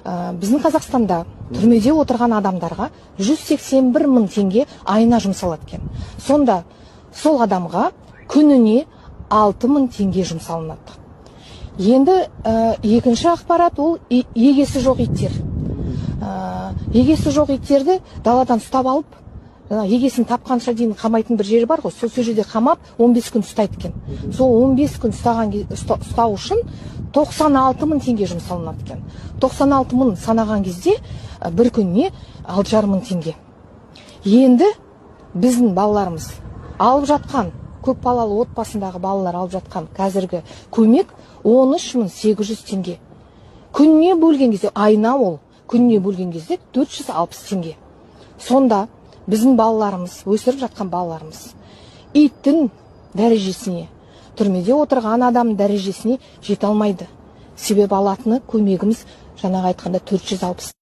Біздің Қазақстанда түрмеде отырған адамдарға 181 мың теңге айына жұмсалады екен. Сонда сол адамға күніне 6 мың теңге жұмсалынады. Енді екінші ақпарат ол егесі жоқ иттер. Егесі жоқ иттерді даладан ұстап алып, егесін тапқанша дейін қамайтын бір жері бар ғой, сол жерде қамап 15 күн ұстайды екен. Сол 15 күн ұстау үшін 96 мың теңге жұмсалынады екен. 96 мың санаған кезде бір күніне 6,5 мың теңге. Енді біздің балаларымыз алып жатқан, көп балалы отбасындағы балалар алып жатқан қазіргі көмек 13.800 теңге. Күніне бөлген кезде, айына ол, күніне бөлген кезде 460 теңге. Сонда біздің балаларымыз, өсіріп жатқан балаларымыз иттің дәрежесіне, түрмеде отырған адамның дәрежесіне жете алмайды. Себебі алатыны көмегіміз жаңағы айтқанда 460